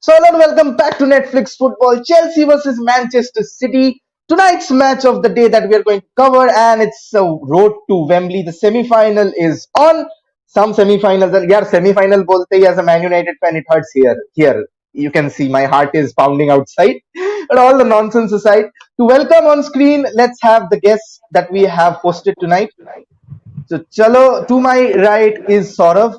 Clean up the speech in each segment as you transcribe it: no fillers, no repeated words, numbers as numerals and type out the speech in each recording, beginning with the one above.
So hello and welcome back to Netflix Football, Chelsea versus Manchester City. Tonight's match of the day that we are going to cover, and it's a road to Wembley. The semi-final is on. Some semi-finals, yeah, semi-final bolte hi as a Man United fan, it hurts here. Here, you can see my heart is pounding outside. But all the nonsense aside, to welcome on screen, let's have the guests that we have posted tonight. So, chalo, to my right is Saurav.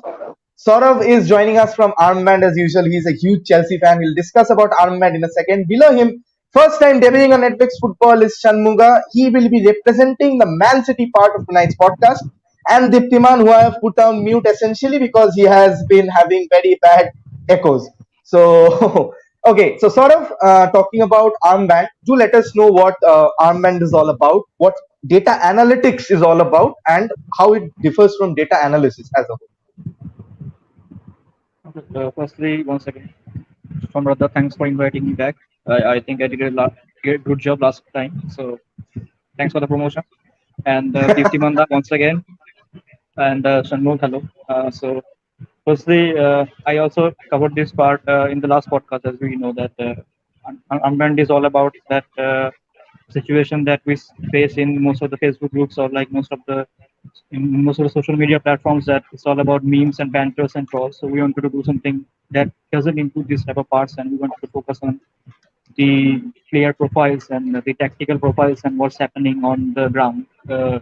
Saurav is joining us from Armband as usual. He's a huge Chelsea fan. We'll discuss about Armband in a second. Below him, first time debuting on Netflix Football is Shanmuga. He will be representing the Man City part of tonight's podcast. And Diptiman, who I have put on mute essentially because he has been having very bad echoes. So, okay, so sort of talking about Armband, do let us know what Armband is all about, what data analytics is all about, and how it differs from data analysis as a whole. Firstly, once again, from Radha, thanks for inviting me back. I think I did a good job last time, so thanks for the promotion. And Deepti once again, and Shanmugh, hello. Firstly, I also covered this part in the last podcast, as we know that Unbanned is all about that situation that we face in most of the Facebook groups or like most of the in most of the social media platforms, that it's all about memes and banters and trolls. So we wanted to do something that doesn't include these type of parts, and we wanted to focus on the player profiles and the tactical profiles and what's happening on the ground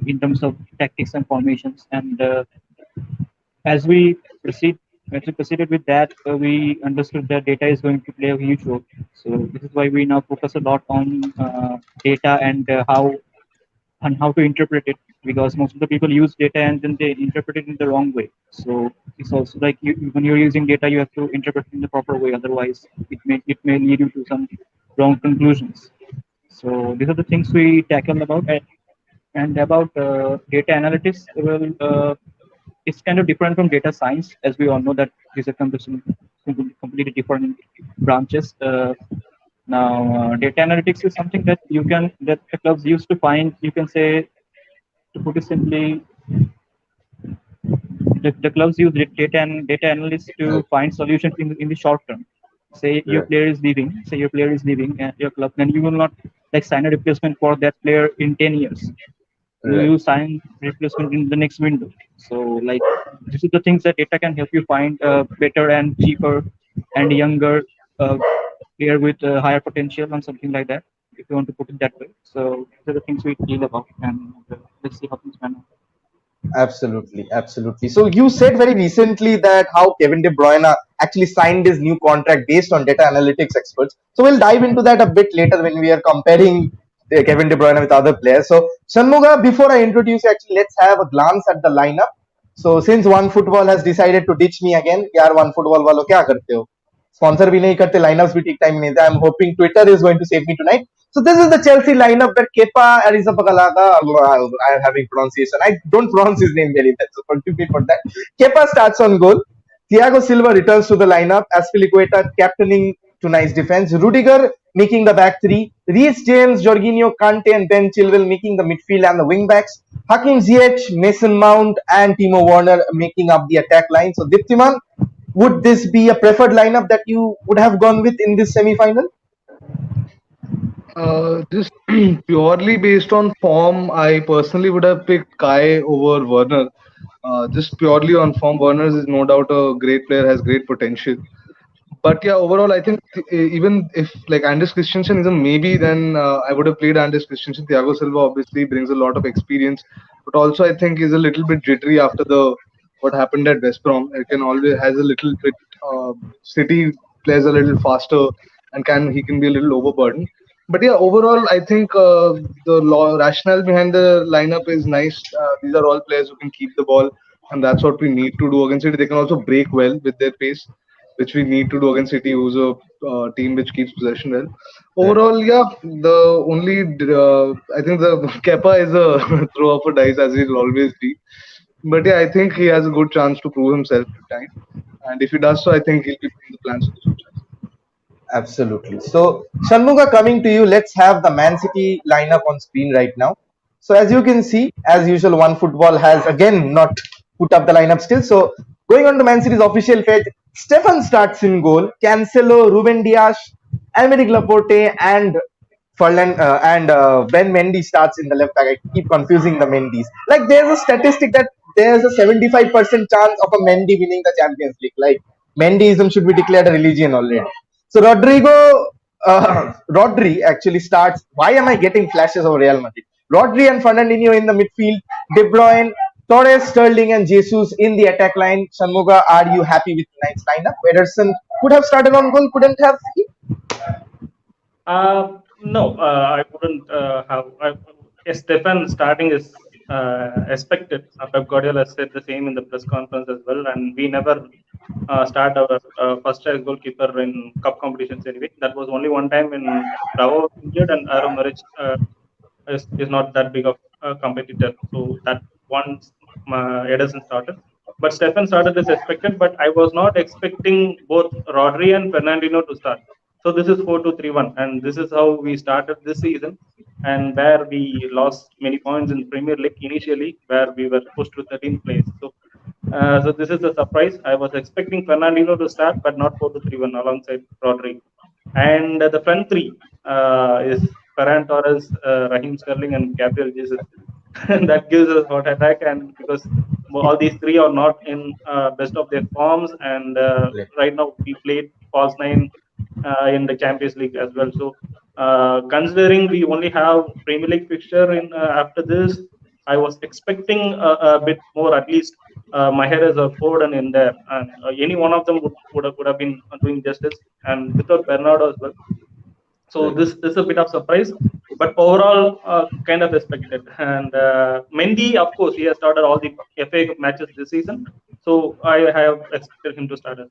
in terms of tactics and formations. And as we proceed, as we proceeded with that, we understood that data is going to play a huge role. So this is why we now focus a lot on data and how to interpret it, because most of the people use data and then they interpret it in the wrong way. So it's also like when you're using data, you have to interpret it in the proper way. Otherwise, it may lead you to some wrong conclusions. So these are the things we tackle about. And about data analytics, well, it's kind of different from data science, as we all know that these are completely different branches. Now, data analytics is something that that the clubs used to find. You can say, to put it simply, the clubs use data analysts to find solutions in the short term. Say your player is leaving. Say your player is leaving your club, then you will not like sign a replacement for that player in 10 years. You sign replacement in the next window. So like this is the things that data can help you find better and cheaper and younger player with higher potential and something like that, if you want to put it that way. So these are the things we deal about, and let's see how things pan out. Absolutely, absolutely. So you said very recently that how Kevin De Bruyne actually signed his new contract based on data analytics experts. So we'll dive into that a bit later when we are comparing Kevin De Bruyne with other players. So Shanmuga, before I introduce you, actually let's have a glance at the lineup. So since One Football has decided to ditch me again, यार One Football वालों क्या करते हो? Sponsor भी नहीं करते, lineups भी ठीक time नहीं देते. I'm hoping Twitter is going to save me tonight. So this is the Chelsea lineup that Kepa Arrizabalaga, I am having pronunciation. I don't pronounce his name very well, so forgive me for that. Kepa starts on goal. Thiago Silva returns to the lineup. Aspilicueta captaining tonight's defense. Rudiger making the back three. Reece James, Jorginho, Kante, and Ben Chilwell making the midfield and the wing backs. Hakim Ziyech, Mason Mount, and Timo Werner making up the attack line. So Diptiman, would this be a preferred lineup that you would have gone with in this semi-final? Just purely based on form, I personally would have picked Kai over Werner. Just purely on form, Werner is no doubt a great player, has great potential. But yeah, overall, I think even if like Anders Christensen is a maybe, then I would have played Anders Christensen. Thiago Silva obviously brings a lot of experience, but also I think is a little bit jittery after the what happened at West Brom. It can always has a little bit City plays a little faster and he can be a little overburdened. But yeah, overall, I think the rationale behind the lineup is nice. These are all players who can keep the ball, and that's what we need to do against City. They can also break well with their pace, which we need to do against City, who's a team which keeps possession well. Overall, yeah, the only I think the Kepa is a throw of a dice as he'll always be. But yeah, I think he has a good chance to prove himself tonight. And if he does so, I think he'll be putting the plans for the future. Absolutely. So, Shanmuga, coming to you, let's have the Man City lineup on screen right now. So, as you can see, as usual, One Football has again not put up the lineup still. So, going on to Man City's official Stefan starts in goal. Cancelo, Ruben Dias, Aymeric Laporte, and Ben Mendy starts in the left back. I keep confusing the Mendys. Like there's a statistic that there's a 75% chance of a Mendy winning the Champions League. Like Mendyism should be declared a religion already. So Rodri actually starts. Why am I getting flashes of Real Madrid? Rodri and Fernandinho in the midfield. De Bruyne, Torres, Sterling, and Jesus in the attack line. Shanmuga, are you happy with tonight's lineup? Ederson could have started on goal, couldn't have. No, I wouldn't have. Stefan starting is expected. Pep Guardiola said the same in the press conference as well, and we never start our first choice goalkeeper in cup competitions anyway. That was only one time when Bravo was injured and Aaron Maric is not that big of a competitor. So that once Ederson started. But Stefan started as expected, but I was not expecting both Rodri and Fernandinho to start. So this is 4-2-3-1, and this is how we started this season, and where we lost many points in Premier League initially, where we were pushed to 13th place. So this is a surprise. I was expecting Fernandinho to start, but not 4-2-3-1 alongside Rodri. And the front three is Ferran Torres, Raheem Sterling, and Gabriel Jesus. That gives us a heart attack, and because all these three are not in best of their forms, and right now we played false nine in the Champions League as well. So considering we only have Premier League fixture in after this, I was expecting a bit more, at least Mahrez or Foden in there, and any one of them would have been doing justice, and without Bernardo as well. So this is a bit of surprise, but overall kind of expected. And Mendy, of course, he has started all the FA matches this season, so I have expected him to start it.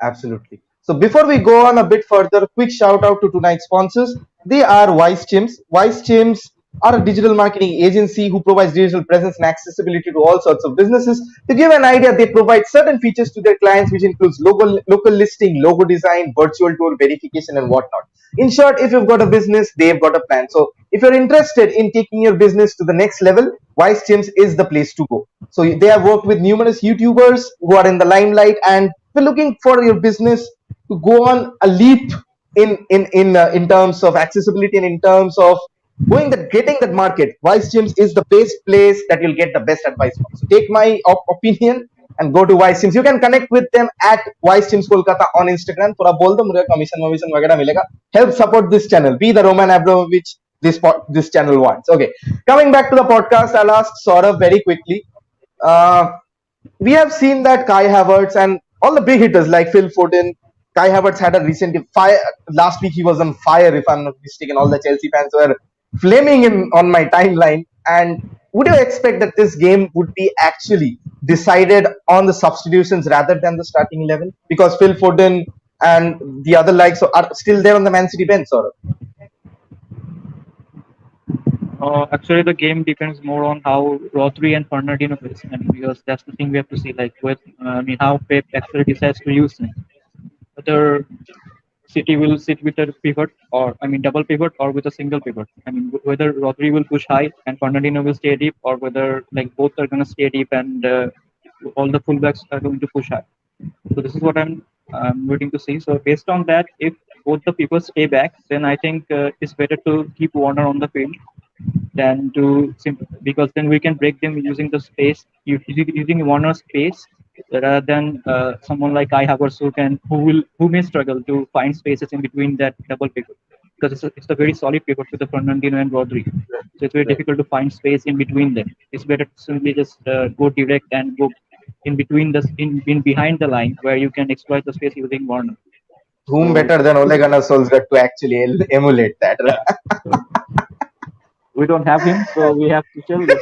Absolutely. So before we go on a bit further, quick shout out to tonight's sponsors. They are Wise Chimps. Wise Chimps are a digital marketing agency who provides digital presence and accessibility to all sorts of businesses. To give an idea, they provide certain features to their clients, which includes local listing, logo design, virtual tour verification, and whatnot. In short, if you've got a business, they've got a plan. So if you're interested in taking your business to the next level, Wise Chimps is the place to go. So they have worked with numerous YouTubers who are in the limelight, and if you're looking for your business to go on a leap in terms of accessibility and in terms of getting that market, Wise Gyms is the best place that you'll get the best advice from. So take my opinion and go to Wise Gyms. You can connect with them at Wise Gyms Kolkata on Instagram. थोड़ा बोल दो मुझे commission वगैरह मिलेगा. Help support this channel. Be the Roman Abramovich this channel wants. Okay, coming back to the podcast, I'll ask Saurav very quickly. We have seen that Kai Havertz and all the big hitters like Phil Foden, Kai Havertz had a recent fire. Last week he was on fire, if I'm not mistaken. All the Chelsea fans were flaming him on my timeline. And would you expect that this game would be actually decided on the substitutions rather than the starting 11? Because Phil Foden and the other likes are still there on the Man City bench, or? Actually, the game depends more on how Rodri and Fernandinho plays, because that's the thing we have to see. Like how Pep actually decides to use them. Whether City will sit with a pivot, or double pivot, or with a single pivot. Whether Rodri will push high and Fernandinho will stay deep, or whether like both are going to stay deep and all the fullbacks are going to push high. So this is what I'm waiting to see. So based on that, if both the people stay back, then I think it's better to keep Warner on the field than because then we can break them using the space, using Warner's space, rather than someone like Kai Havertz who may struggle to find spaces in between that double pivot, because it's a very solid pivot with the Fernandinho and Rodri. So it's very difficult to find space in between them. It's better to simply just go direct and go in between in behind the line where you can exploit the space using Warner. Whom better than Ole Gunnar Solskjaer to actually emulate that? So, we don't have him, so we have to tell this.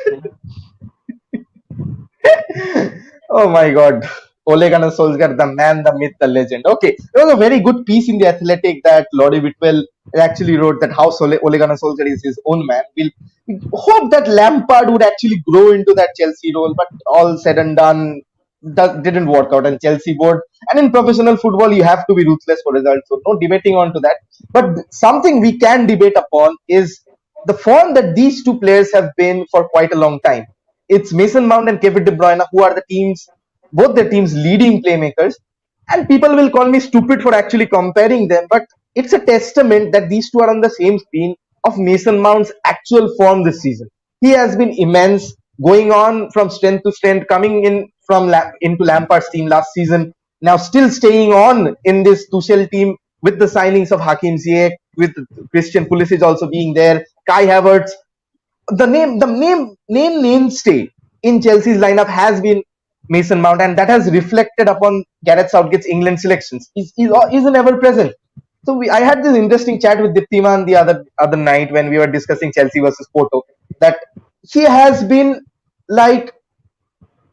Oh my God. Ole Gunnar Solskjaer, the man, the myth, the legend. Okay, there was a very good piece in the Athletic that Lottie Whitwell actually wrote, that how Ole Gunnar Solskjaer is his own man. We hope that Lampard would actually grow into that Chelsea role, but all said and done, that didn't work out. And Chelsea board, and in professional football, you have to be ruthless for results. So no debating on to that. But something we can debate upon is the form that these two players have been for quite a long time. It's Mason Mount and Kevin De Bruyne, who are both the team's leading playmakers. And people will call me stupid for actually comparing them, but it's a testament that these two are on the same screen of Mason Mount's actual form this season. He has been immense, going on from strength to strength, coming in from into Lampard's team last season, now still staying on in this Tuchel team with the signings of Hakim Ziyech, with Christian Pulisic also being there, Kai Havertz. The mainstay in Chelsea's lineup has been Mason Mount, and that has reflected upon Gareth Southgate's England selections. He's an ever present. So I had this interesting chat with Diptiman the other night when we were discussing Chelsea versus Porto. That he has been like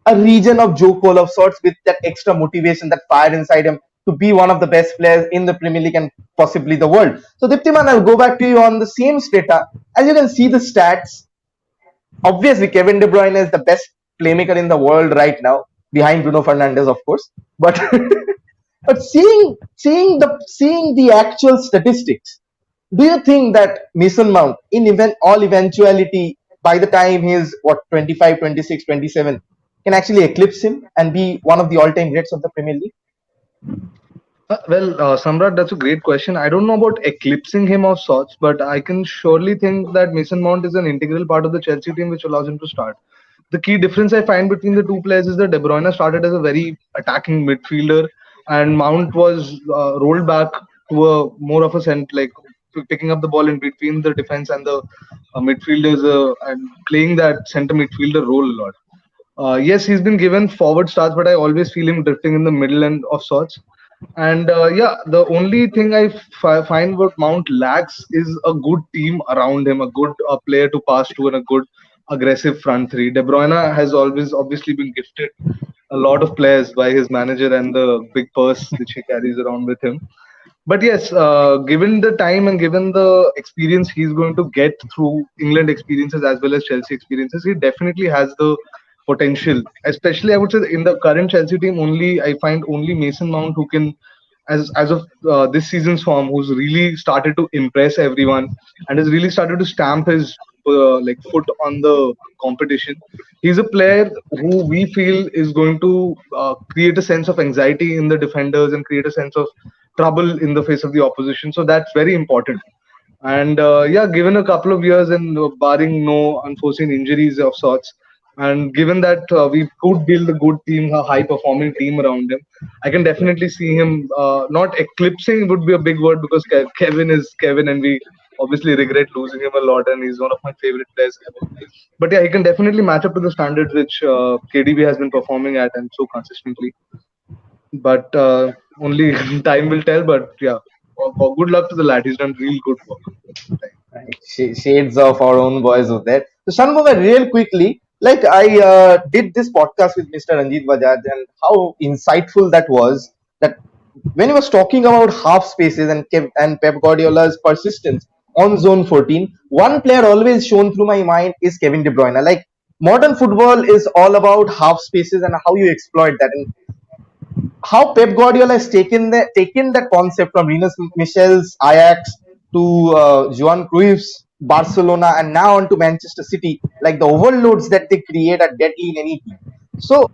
a region of Joe Cole of sorts, with that extra motivation, that fire inside him to be one of the best players in the Premier League and possibly the world. So Diptiman, I'll go back to you on the same strata. As you can see the stats, obviously Kevin De Bruyne is the best playmaker in the world right now, behind Bruno Fernandes, of course. But but seeing the actual statistics, do you think that Mason Mount, in all eventuality, by the time he's 25, 26, 27, can actually eclipse him and be one of the all-time greats of the Premier League? Samrat, that's a great question. I don't know about eclipsing him of sorts, but I can surely think that Mason Mount is an integral part of the Chelsea team, which allows him to start. The key difference I find between the two players is that De Bruyne started as a very attacking midfielder, and Mount was rolled back to a more of a like picking up the ball in between the defense and the midfielders, and playing that center midfielder role a lot. Yes, he's been given forward starts, but I always feel him drifting in the middle end of sorts. And yeah, the only thing I find what Mount lacks is a good team around him, a good player to pass to, and a good aggressive front three. De Bruyne has always obviously been gifted a lot of players by his manager and the big purse which he carries around with him. But yes, given the time and given the experience he's going to get through England experiences as well as Chelsea experiences, he definitely has the potential. Especially, I would say in the current Chelsea team, I find only Mason Mount who can, as of this season's form, who's really started to impress everyone and has really started to stamp his like foot on the competition. He's a player who we feel is going to create a sense of anxiety in the defenders and create a sense of trouble in the face of the opposition. So that's very important. And yeah, given a couple of years and barring no unforeseen injuries of sorts, and given that we could build a good team, a high performing team around him, I can definitely see him not eclipsing would be a big word, because Kevin is Kevin, and we obviously regret losing him a lot, and he's one of my favorite players ever. But yeah, he can definitely match up to the standards which KDB has been performing at, and so consistently. But only time will tell. But yeah, good luck to the lad. He's done real good work. Right. Shades of our own boys of that. So Shanmugam, real quickly, like I did this podcast with Mr. Ranjit Bajaj, and how insightful that was. That when he was talking about half spaces and Pep Guardiola's persistence on zone 14, one player always shown through my mind is Kevin De Bruyne. Like, modern football is all about half spaces and how you exploit that, and how Pep Guardiola has taken that concept from Rinus Michel's Ajax to Johan Cruyff's Barcelona, and now on to Manchester City, like the overloads that they create are deadly in any team. So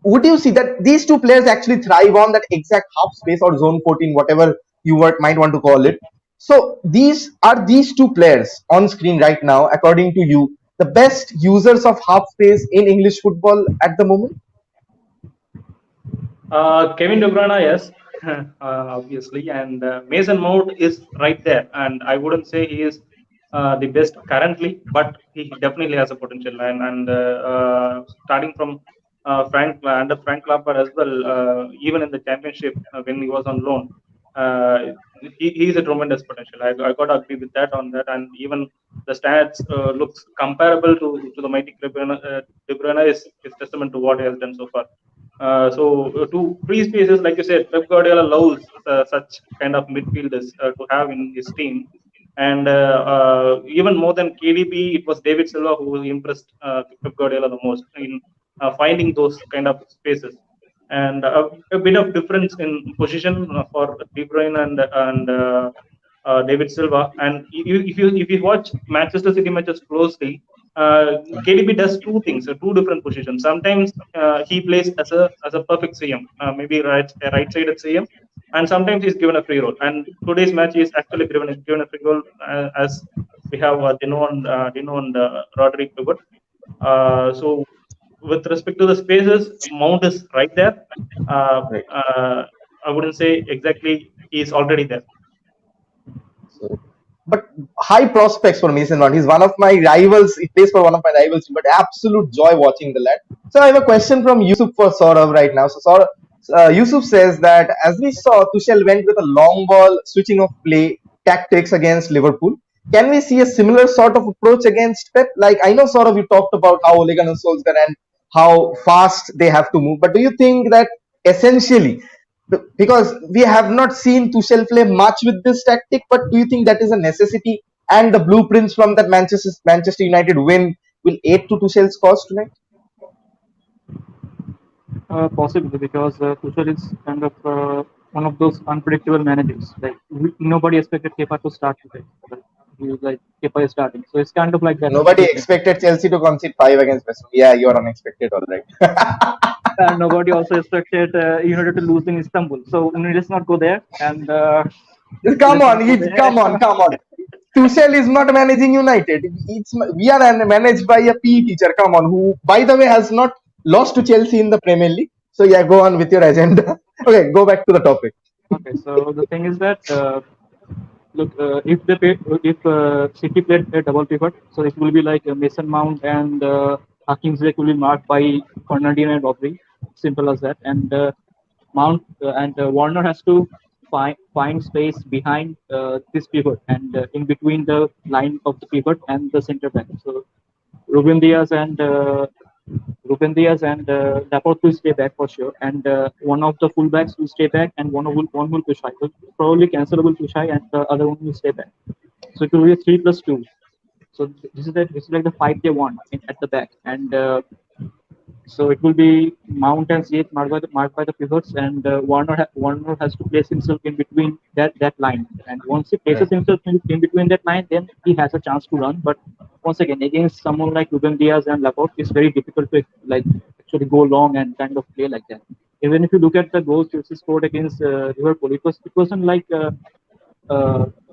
would you see that these two players actually thrive on that exact half space or zone 14, whatever you might want to call it? So these two players on screen right now, according to you, the best users of half space in English football at the moment? Kevin De Bruyne, yes, obviously, and Mason Mount is right there, and I wouldn't say he is the best currently, but he definitely has a potential. And starting from under Frank Lampard as well, even in the championship when he was on loan, he's a tremendous potential. I got to agree with that on that, and even the stats looks comparable to the mighty De Bruyne. De Bruyne is testament to what he has done so far. So to free spaces, like you said, Pep Guardiola loves such kind of midfielders to have in his team. And even more than KDB, it was David Silva who impressed Pep Guardiola the most in finding those kind of spaces. And a bit of difference in position for De Bruyne and David Silva. And if you watch Manchester City matches closely, KDB does two things, two different positions. Sometimes he plays as a perfect CM, maybe right sided CM, and sometimes he's given a free role. And today's match is actually given a free role as we have Dino and Rodri pivot. So with respect to the spaces, Mount is right there. Right. I wouldn't say exactly he's already there. So, but high prospects for Mason Mount. He's one of my rivals. He plays for one of my rivals, but absolute joy watching the lad. So I have a question from Yusuf for Saurav right now. So Saurav, Yusuf says that as we saw, Tuchel went with a long ball switching of play tactics against Liverpool. Can we see a similar sort of approach against Pep? Like I know Saurav, you talked about how Ole Gunnar Solskjaer and how fast they have to move, but do you think that essentially because we have not seen Tuchel play much with this tactic, but do you think that is a necessity and the blueprints from that Manchester United win will aid to Tuchel's cause tonight? Possibly because Tuchel is kind of one of those unpredictable managers. Like nobody expected Kepa to start today. But he was like Kepa is starting, so it's kind of like that. Nobody expected Chelsea to concede 5 against West Ham. Yeah, you're unexpected, all right. And nobody also expected United to lose in Istanbul. So let's not go there. And Come on. Tuchel is not managing United. We are managed by a PE teacher. Come on, who, by the way, has not lost to Chelsea in the Premier League. So yeah, go on with your agenda. Okay, go back to the topic. Okay, so the thing is that look, if City played a double pivot, so it will be like Mason Mount and Hakim Ziyech will be marked by Fernandinho and Rodri. Simple as that. And Mount and Warner has to find space behind this pivot and in between the line of the pivot and the center back. So Ruben Diaz and Laporte will stay back for sure, and one of the fullbacks will stay back, and one will push high. Probably Cancelo will push high, and the other one will stay back. So it will be a 3+2. So this is like the 5 they want at the back, and so it will be Mount and Ziyech marked by the pivots, and Warner has to place himself in between that line. And once he places himself in between that line, then he has a chance to run. But once again, against someone like Ruben Diaz and Laporte, it's very difficult to like actually go long and kind of play like that. Even if you look at the goals Chelsea scored against Liverpool, it wasn't like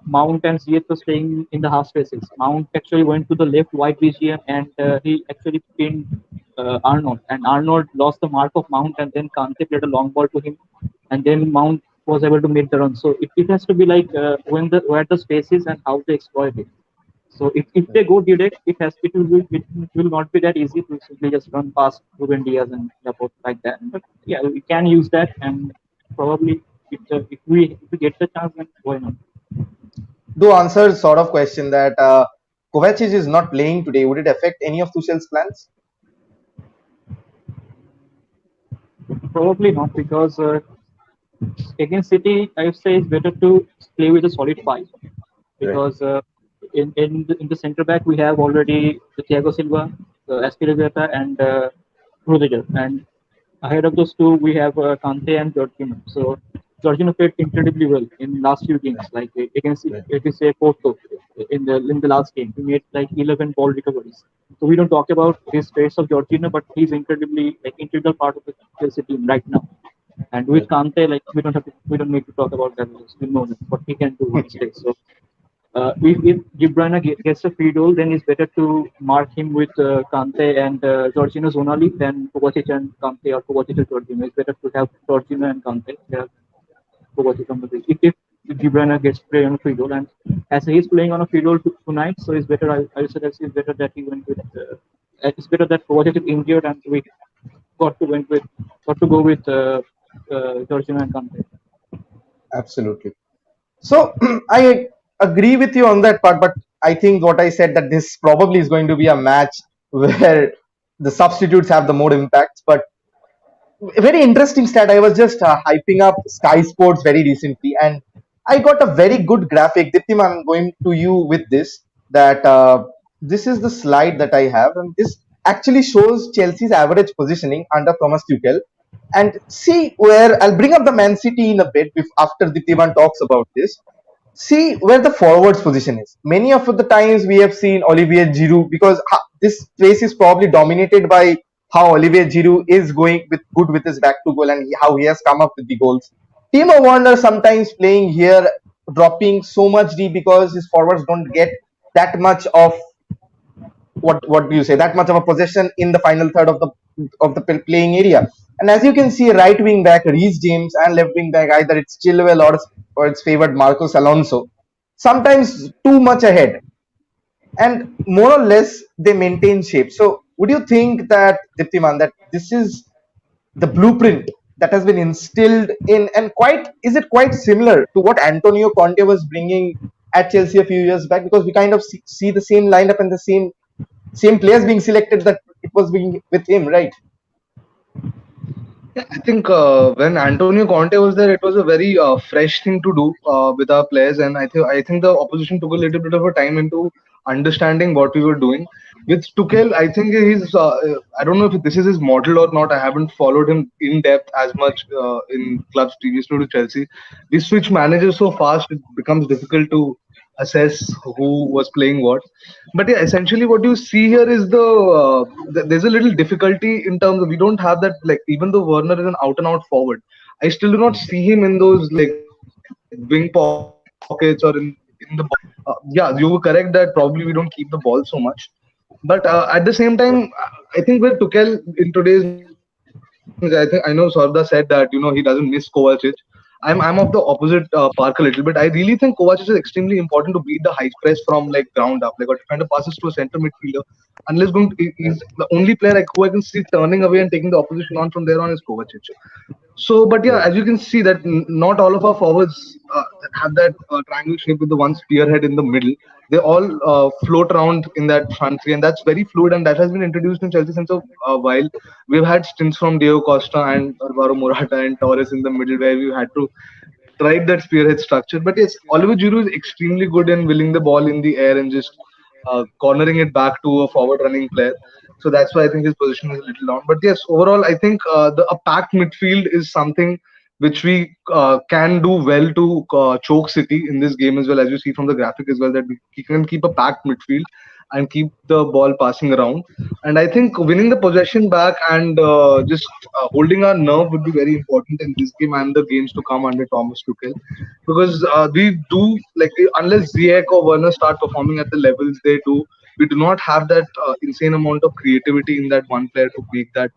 Mount and Ziyech were staying in the half spaces. Mount actually went to the left wide BGM and he actually pinned Arnold. And Arnold lost the mark of Mount, and then Kante played a long ball to him, and then Mount was able to make the run. So it has to be like where the space is and how they exploit it. So if they go direct, it will not be that easy to simply just run past Ruben Diaz and Laporte like that. But yeah, we can use that, and probably if we get the chance, then why not? Do answer sort of question that Kovacic is not playing today. Would it affect any of Tuchel's plans? Probably not, because against City, I would say it's better to play with a solid 5, because in the center back we have already Thiago Silva, Aspilicueta, and Rudiger, and ahead of those two we have Kante and Jorginho. So Jorginho played incredibly well in last few games, like against if you say Porto in the last game, he made like 11 ball recoveries. So we don't talk about his pace of Jorginho, but he's incredibly like integral part of the Chelsea team right now. And with Kante, like we don't need to talk about that. We know what he can do on his day. So if De Bruyne gets a free role, then it's better to mark him with Kante and Jorginho zonally than Kovacic and Kante, or Kovacic and Jorginho. It's better to have Jorginho and Kante. Kovacic on the pitch. If De Bruyne gets play on a free role, and as he's playing on a free role tonight, so it's better. I would suggest it's better that he went with. It's better that Kovacic is injured, and we got to go with Jorginho and Kante. Absolutely. So I agree with you on that part, but I think what I said, that this probably is going to be a match where the substitutes have the more impact. But a very interesting stat. I was just hyping up Sky Sports very recently, and I got a very good graphic. Diptim, I'm going to you with this. That this is the slide that I have, and this actually shows Chelsea's average positioning under Thomas Tuchel. And see where I'll bring up the Man City in a bit after Diptiman talks about this. see where the forwards position is. Many of the times we have seen Olivier Giroud, because this place is probably dominated by how Olivier Giroud is going with good with his back to goal and how he has come up with the goals. Timo Werner sometimes playing here, dropping so much deep because his forwards don't get that much of what do you say, that much of a possession in the final third of the playing area. And as you can see, right wing back Reece James and left wing back either it's Chilwell or it's favored Marcos Alonso, sometimes too much ahead, and more or less they maintain shape. So would you think that, Diptiman, that this is the blueprint that has been instilled in, and quite is it quite similar to what Antonio Conte was bringing at Chelsea a few years back? Because we kind of see the same lineup and the same players being selected that it was being with him, right? Yeah, I think when Antonio Conte was there, it was a very fresh thing to do with our players, and I think the opposition took a little bit of a time into understanding what we were doing. With Tuchel, I think I don't know if this is his model or not. I haven't followed him in depth as much in clubs previously to Chelsea. We switch managers so fast; it becomes difficult to assess who was playing what. But yeah, essentially what you see here is there's a little difficulty in terms of we don't have that, like, even though Werner is an out and out forward, I still do not see him in those like wing pockets or in the ball. Yeah, you were correct that probably we don't keep the ball so much. But at the same time, I think with Tuchel in today's match, I know Sarda said that he doesn't miss Kovacic. I'm of the opposite park a little bit. I really think Kovacic is extremely important to beat the high press from like ground up. Like a defender passes to a center midfielder, unless he's the only player who I can see turning away and taking the opposition on from there on is Kovacic. So, but yeah, as you can see that not all of our forwards have that triangle shape with the one spearhead in the middle. They all float around in that front three, and that's very fluid, and that has been introduced in Chelsea since a while. We've had stints from Diego Costa and Alvaro Morata and Torres in the middle where we had to tried that spearhead structure. But yes, Oliver Giroud is extremely good in willing the ball in the air and just cornering it back to a forward running player. So that's why I think his position is a little down. But yes, overall, I think a packed midfield is something which we can do well to choke City in this game as well, as you see from the graphic as well, that we can keep a packed midfield and keep the ball passing around. And I think winning the possession back and just holding our nerve would be very important in this game and the games to come under Thomas Tuchel, because we do like unless Ziyech or Werner start performing at the levels they do, we do not have that insane amount of creativity in that one player to make that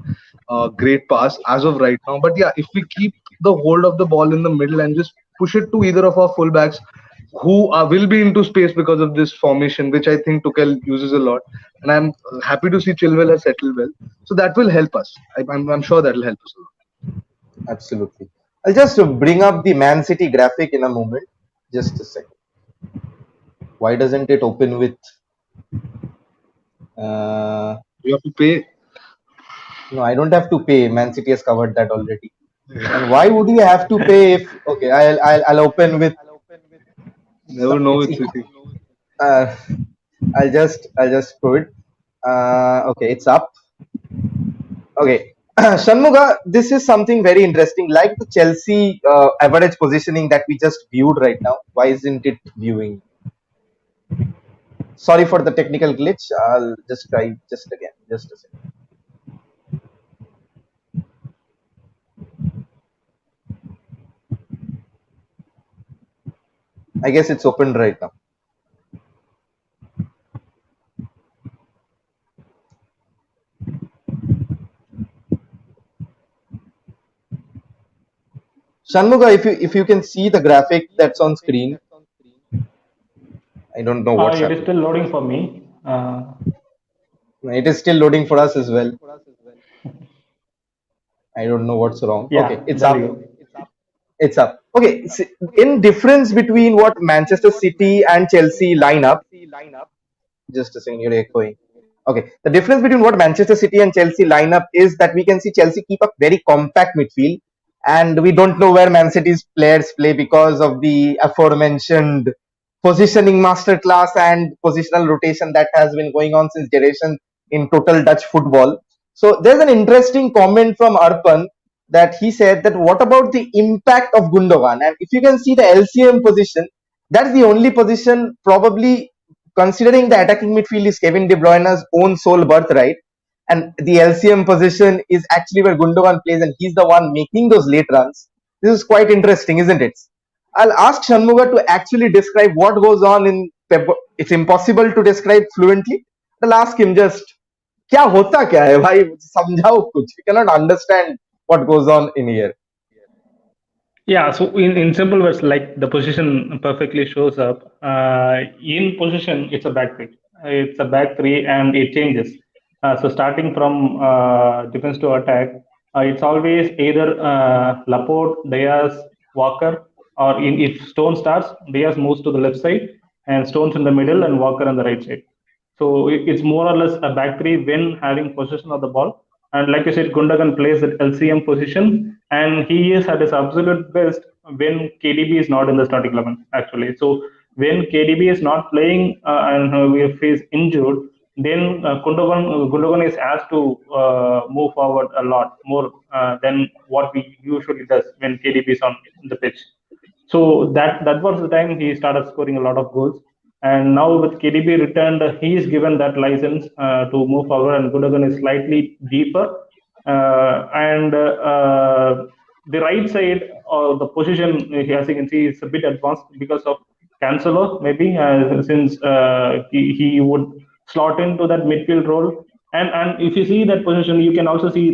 great pass as of right now. But yeah, if we keep the hold of the ball in the middle and just push it to either of our fullbacks who will be into space because of this formation, which I think Tuchel uses a lot. And I'm happy to see Chilwell has settled well. So that will help us. I'm sure that will help us a lot. Absolutely. I'll just bring up the Man City graphic in a moment. Just a second. Why doesn't it open with? You have to pay. No, I don't have to pay. Man City has covered that already. And why would you have to pay if? Okay, I'll open with. Never know It's with City. uh, I'll just put it. Okay, it's up. Okay. Shanmuga, this is something very interesting. Like the Chelsea average positioning that we just viewed right now. Why isn't it viewing? Sorry for the technical glitch. I'll just try just again. Just a second. I guess it's open right now. Shanmuga, if you can see the graphic that's on screen, I don't know what's It is happening. still loading for me. It is still loading for us as well. I don't know what's wrong. Okay, Yeah, it's there we up. go. It's up. Okay, in difference between what Manchester City and Chelsea line up, just a second, you're echoing. Okay, the difference between what Manchester City and Chelsea line up is that we can see Chelsea keep a very compact midfield, and we don't know where Man City's players play because of the aforementioned positioning masterclass and positional rotation that has been going on since generations in total Dutch football. So there's an interesting comment from Arpan that he said that what about the impact of Gundogan? And if you can see the LCM position, That's the only position, probably considering the attacking midfield is Kevin De Bruyne's own sole birthright, and the LCM position is actually where Gundogan plays, and he's the one making those late runs. This is quite interesting, isn't it? I'll ask Shanmuga to actually describe what goes on in Pep. It's impossible to describe fluently. I'll ask him just, क्या होता क्या है भाई समझाओ कुछ. We cannot understand what goes on in here. Yeah, so in simple words, like the position perfectly shows up. In position, it's a back three. It's a back three, and it changes. So starting from defense to attack, it's always either Laporte, Diaz, Walker, or if Stone starts, Diaz moves to the left side, and Stone's in the middle, and Walker on the right side. So it's more or less a back three when having possession of the ball. And like you said, Gundogan plays at LCM position, and he is at his absolute best when KDB is not in the starting 11, actually. So when KDB is not playing and if he's injured, then Gundogan is asked to move forward a lot more than what we usually does when KDB is on the pitch. So that was the time he started scoring a lot of goals. And now with KDB returned, he is given that license to move forward, and Gundogan is slightly deeper. The right side or the position, as you can see, is a bit advanced because of Cancelo, maybe since he would slot into that midfield role. And if you see that position, you can also see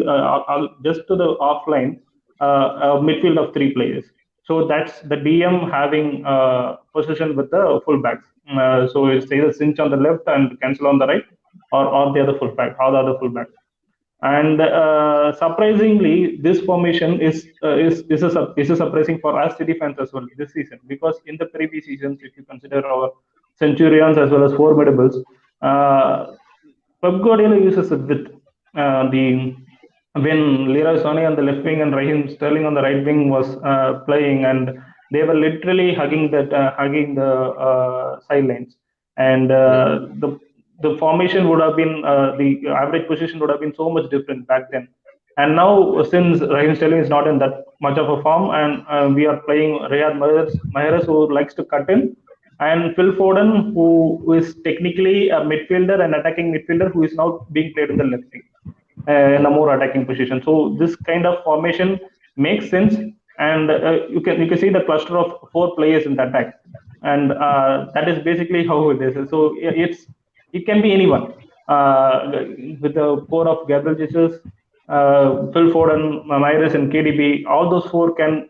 just to the offline a midfield of three players. So that's the DM having position with the fullbacks. So it's either Cinch on the left and Cancel on the right, or the other fullback, or the other fullback. And surprisingly, this formation is a surprising for us City fans as well this season, because in the previous seasons, if you consider our Centurions as well as Formidables, Pep Guardiola uses it with the when Leroy Sané on the left wing and Raheem Sterling on the right wing was playing, and they were literally hugging the sidelines, and the formation would have been the average position would have been so much different back then. And now, since Raheem Sterling is not in that much of a form, and we are playing Riyad Mahrez, who likes to cut in, and Phil Foden, who is technically a midfielder and attacking midfielder, who is now being played in the left wing in a more attacking position. So this kind of formation makes sense, and you can see the cluster of four players in the attack, and that is basically how it is. So it can be anyone with the core of Gabriel Jesus, Phil Foden, Mahrez, and KDB. All those four can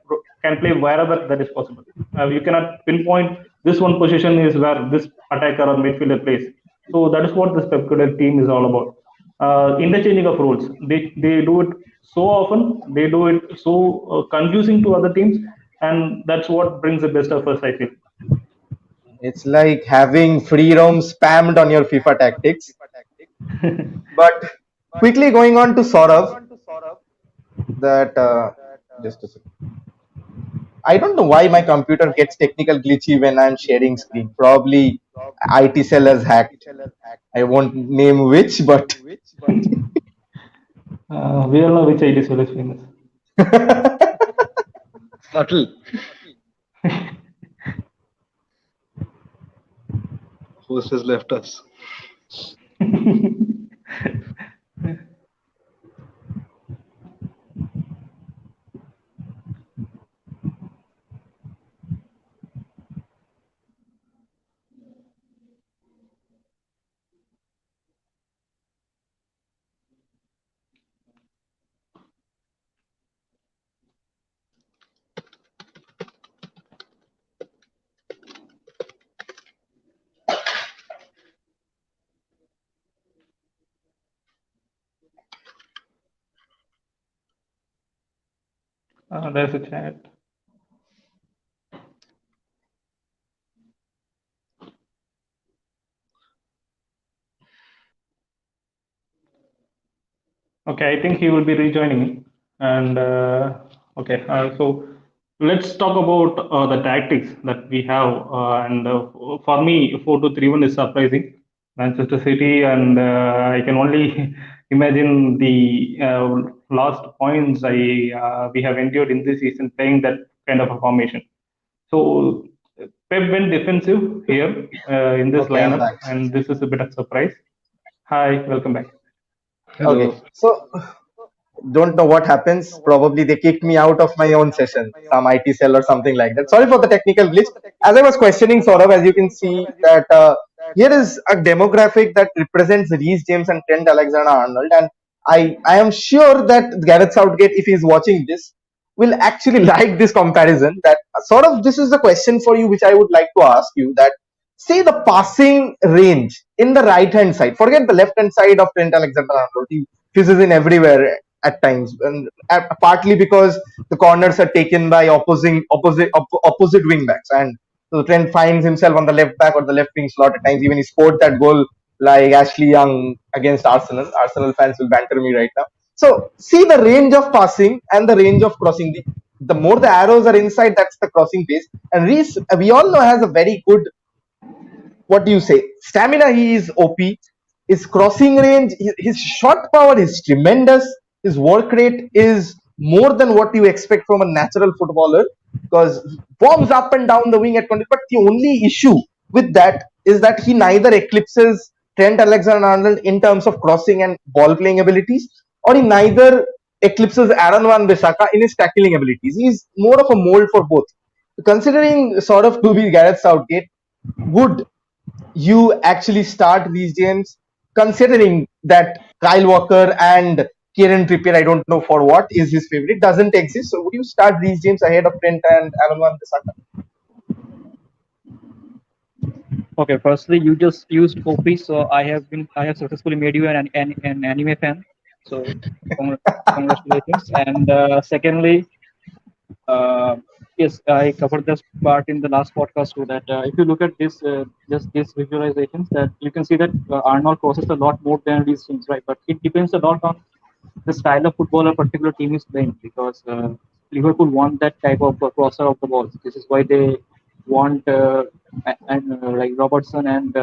play wherever that is possible. You cannot pinpoint this one position is where this attacker or midfielder plays. So that is what this Pep Guardiola team is all about. Interchanging of roles. They do it so often. They do it so confusing to other teams, and that's what brings the best of us, I feel. It's like having free roam spammed on your FIFA tactics. But quickly going on to Saurav, that just a second. I don't know why my computer gets technical glitchy when I'm sharing screen. Probably IT cell has hacked. I won't name which, but We all know which ID is famous. Subtle. Host has left us. There's a chat. Okay, I think he will be rejoining. And okay, so let's talk about the tactics that we have. And for me, 4-2-3-1 is surprising. Manchester City, and I can only imagine the last points we have endured in this season playing that kind of a formation. So Pep went defensive here in this Okay, I'm lineup, back. and this is a bit of surprise. Hi, welcome back. Okay, Hello. so don't know what happens. Probably they kicked me out of my own session, some IT cell or something like that. Sorry for the technical glitch. As I was questioning Saurabh, as you can see that here is a demographic that represents Reece James and Trent Alexander-Arnold, and I am sure that Gareth Southgate, if he's watching this, will actually like this comparison. That sort of this is a question for you, which I would like to ask you. That see the passing range in the right hand side. Forget the left hand side of Trent Alexander-Arnold. He fizzes in everywhere at times, and partly because the corners are taken by opposite wing backs, and so Trent finds himself on the left back or the left wing slot at times. Even he scored that goal like Ashley Young against Arsenal. Arsenal fans will banter me right now. So see the range of passing and the range of crossing. The more the arrows are inside, that's the crossing pace. And Reece, we all know, has a very good, what do you say, stamina. He is OP. His crossing range, his shot power is tremendous. His work rate is more than what you expect from a natural footballer, because he bombs up and down the wing at 20. But the only issue with that is that he neither eclipses Trent Alexander-Arnold in terms of crossing and ball playing abilities, or he neither eclipses Aaron Wan-Bissaka in his tackling abilities. He's more of a mold for both. Considering sort of to be Gareth Southgate, would you actually start these games, considering that Kyle Walker and Kieran Trippier, I don't know for what is his favorite, doesn't exist? So would you start these games ahead of Trent and Aaron Wan-Bissaka? Okay, firstly, you just used OP, so I have successfully made you an anime fan. So congr- congratulations. And secondly, uh, yes, I covered this part in the last podcast too. That if you look at this, just these visualizations, that you can see that Arnold crosses a lot more than these teams, right? But it depends a lot on the style of football a particular team is playing, because Liverpool want that type of crosser of the ball. This is why they want like Robertson and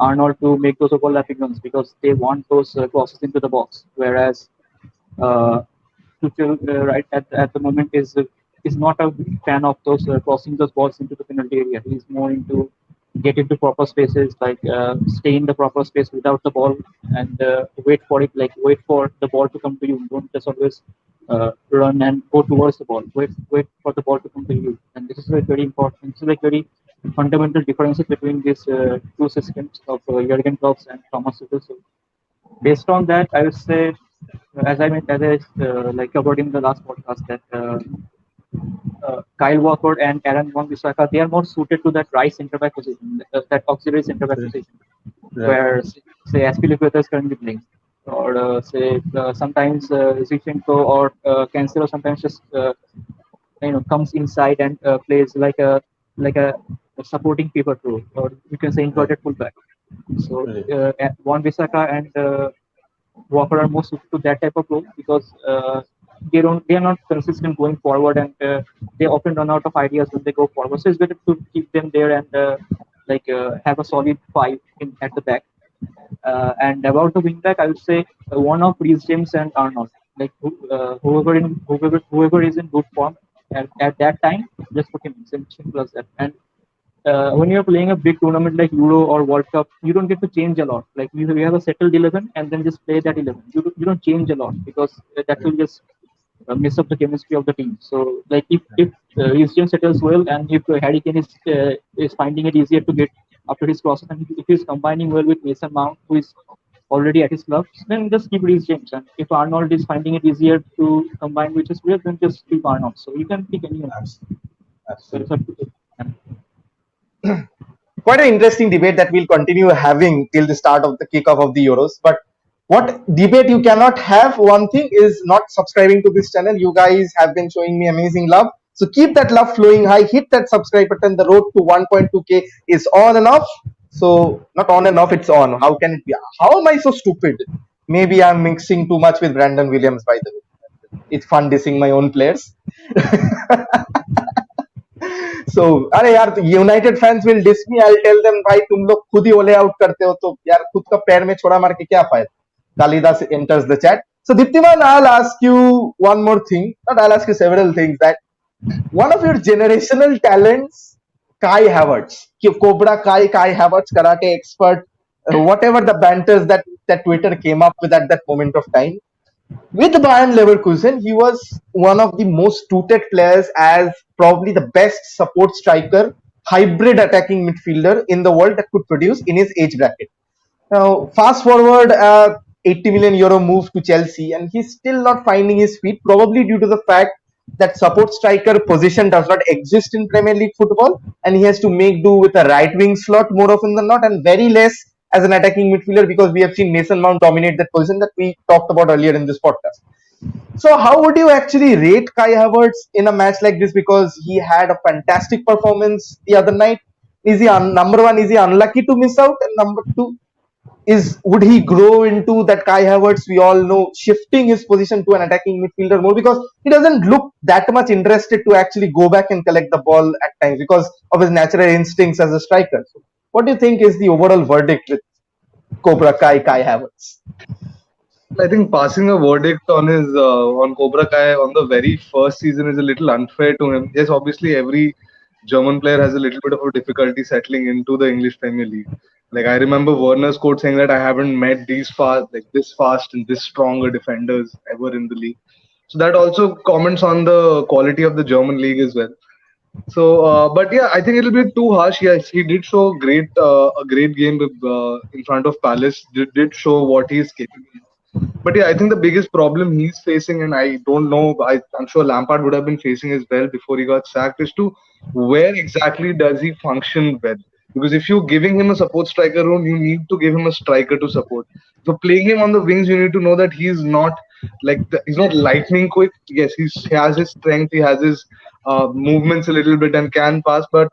Arnold to make those overlapping runs, because they want those crosses into the box. Whereas uh, Tuchel, right at the moment is not a big fan of those crossing those balls into the penalty area. He's more into get into proper spaces, like stay in the proper space without the ball, and wait for it, like wait for the ball to come to you. Don't just always run and go towards the ball. Wait for the ball to come to you. And this is like very important. This is like very fundamental differences between these two systems of Jurgen Klopp and Thomas Tuchel. So based on that, I would say, as I like covered in the last podcast, that Kyle Walker and Aaron Wan-Bissaka, they are more suited to that right centre back position, that auxiliary centre back position, Right. where say Aspilicueta is currently playing, or say sometimes Zinchenko or Cancelo sometimes just comes inside and plays like a supporting pivot role, or you can say Right. inverted fullback. So Right. Wan-Bissaka and Walker are more suited to that type of role, because they are not consistent going forward, and they often run out of ideas when they go forward. So it's better to keep them there and have a solid five at the back. And about the wing back, I would say one of Reece James and Arnold. Like whoever is in good form at that time, just put him in. Simple as that. And when you're playing a big tournament like Euro or World Cup, you don't get to change a lot. Like you have a settled 11 and then just play that 11. You don't change a lot, because that will just mess up the chemistry of the team. So like if his team settles well, and if Harry Kane is finding it easier to get after his crosses, and if he's combining well with Mason Mount, who is already at his club, then just keep Reece James. And if Arnold is finding it easier to combine with his player, then just keep Arnold. So you can pick anyone. So it's Absolutely. up to you. Quite an interesting debate that we'll continue having till the start of the kickoff of the Euros. But what debate you cannot have, one thing is not subscribing to this channel. You guys have been showing me amazing love. So keep that love flowing high. Hit that subscribe button. The road to 1.2K is on and off. So not on and off, it's on. How can it be? How am I so stupid? Maybe I'm mixing too much with Brandon Williams, by the way. It's fun dissing my own players. So अरे यार United fans will diss me I tell them भाई तुम लोग खुद ही ओले out करते हो तो यार खुद का पैर में छोड़ा मार के क्या फायदा Kalidas enters the chat. So Diptiman, I'll ask you one more thing, not I'll ask you several things, that one of your generational talents Kai Havertz, Cobra Kai Havertz, karate expert, whatever the banters that Twitter came up with at that moment of time. With Bayern Leverkusen, he was one of the most touted players as probably the best support striker, hybrid attacking midfielder in the world that could produce in his age bracket. Now, fast forward, 80 million euro move to Chelsea, and he's still not finding his feet, probably due to the fact that support striker position does not exist in Premier League football, and he has to make do with a right wing slot more often than not, and very less as an attacking midfielder because we have seen Mason Mount dominate that position that we talked about earlier in this podcast. So, how would you actually rate Kai Havertz in a match like this? Because he had a fantastic performance the other night. Is he number one? Is he unlucky to miss out? And number two, would he grow into that Kai Havertz we all know, shifting his position to an attacking midfielder more, because he doesn't look that much interested to actually go back and collect the ball at times because of his natural instincts as a striker. So what do you think is the overall verdict with Kai Havertz? I think passing a verdict on his on Cobra Kai on the very first season is a little unfair to him. Yes, obviously every German player has a little bit of a difficulty settling into the English Premier League. Like I remember Werner's quote saying that I haven't met this fast and this stronger defenders ever in the league. So that also comments on the quality of the German league as well. So, but yeah, I think it'll be too harsh. Yes, he did show a great game in front of Palace. Did show what he is capable of. But yeah, I think the biggest problem he's facing, and I don't know, I'm sure Lampard would have been facing as well before he got sacked, is to where exactly does he function well? Because if you're giving him a support striker role, you need to give him a striker to support. So playing him on the wings, you need to know that he's not he's not lightning quick. Yes, he has his strength, he has his movements a little bit and can pass, but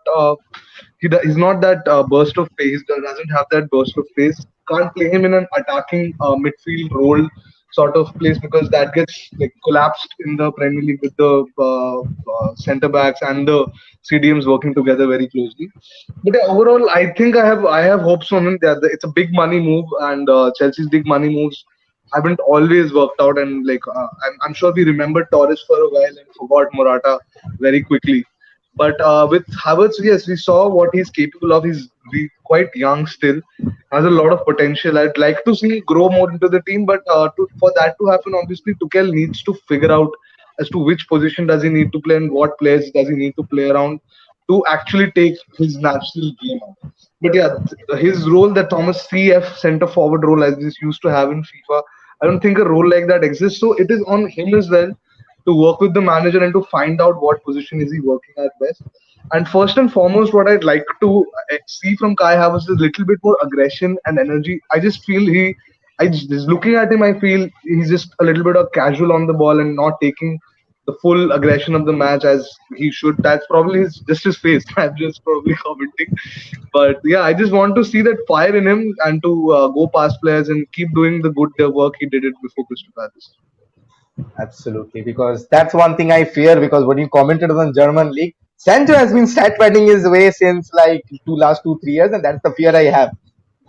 he's not that burst of pace. Doesn't have that burst of pace. Can't play him in an attacking midfield role sort of place because that gets like collapsed in the Premier League with the centre backs and the CDMs working together very closely. But yeah, overall, I think I have hopes on him. It's a big money move, and Chelsea's big money moves haven't always worked out. And like I'm sure we remembered Torres for a while and forgot Morata very quickly. But with Havertz, yes, we saw what he's capable of. He's quite young still, has a lot of potential. I'd like to see him grow more into the team, but for that to happen, obviously Tuchel needs to figure out as to which position does he need to play and what players does he need to play around to actually take his natural game out. But yeah, his role, that Thomas CF centre forward role, as this used to have in FIFA, I don't think a role like that exists. So it is on him as well to work with the manager and to find out what position is he working at best. And first and foremost, what I'd like to see from Kai Havertz is a little bit more aggression and energy. I just feel just looking at him, I feel he's just a little bit of casual on the ball and not taking the full aggression of the match as he should. That's probably just his face. I'm just probably commenting. But yeah, I just want to see that fire in him and to go past players and keep doing the good work he did it before Crystal Palace. Absolutely, because that's one thing I fear. Because when you commented on German league, Sancho has been stat padding his way since like last 2-3 years, and that's the fear I have.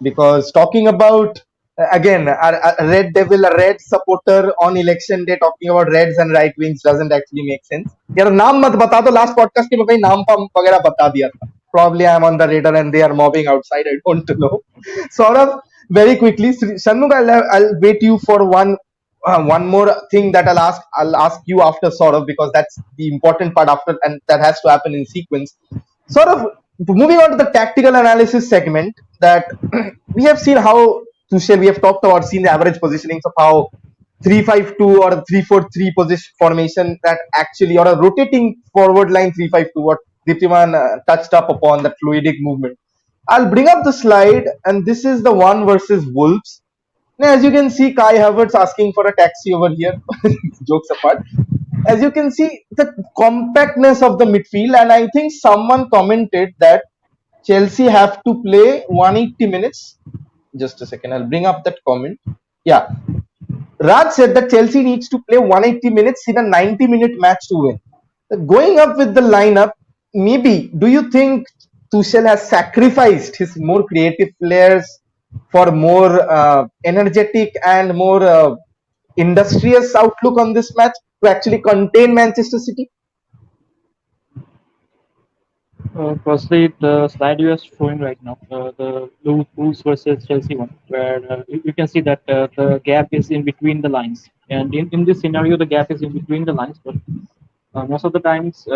Because talking about again a red devil, a red supporter on election day, talking about reds and right wings doesn't actually make sense. यार नाम मत बता दो, last podcast के मैं कहीं नाम वगैरह बता दिया था. Probably I'm on the radar and they are mobbing outside. I don't know. Sort of very quickly, Shanmugh, I'll wait you for one more thing that I'll ask you after, sort of, because that's the important part after, and that has to happen in sequence. Sort of moving on to the tactical analysis segment, that we have seen how Tuchel, we have talked about, seen the average positionings of how 3-5-2 or a 3-4-3 position formation that actually, or a rotating forward line 3-5-2, what Diptiman touched up upon, that fluidic movement. I'll bring up the slide, and this is the one versus Wolves. Now, as you can see, Kai Havertz asking for a taxi over here. Jokes apart. As you can see, the compactness of the midfield, and I think someone commented that Chelsea have to play 180 minutes. Just a second, I'll bring up that comment. Yeah. Raj said that Chelsea needs to play 180 minutes in a 90-minute match to win. Going up with the lineup, maybe, do you think Tuchel has sacrificed his more creative players for more energetic and more industrious outlook on this match to actually contain Manchester City? Firstly, the slide you are showing right now, the Wolves versus Chelsea one, where you can see that the gap is in between the lines. And in this scenario, the gap is in between the lines, but most of the times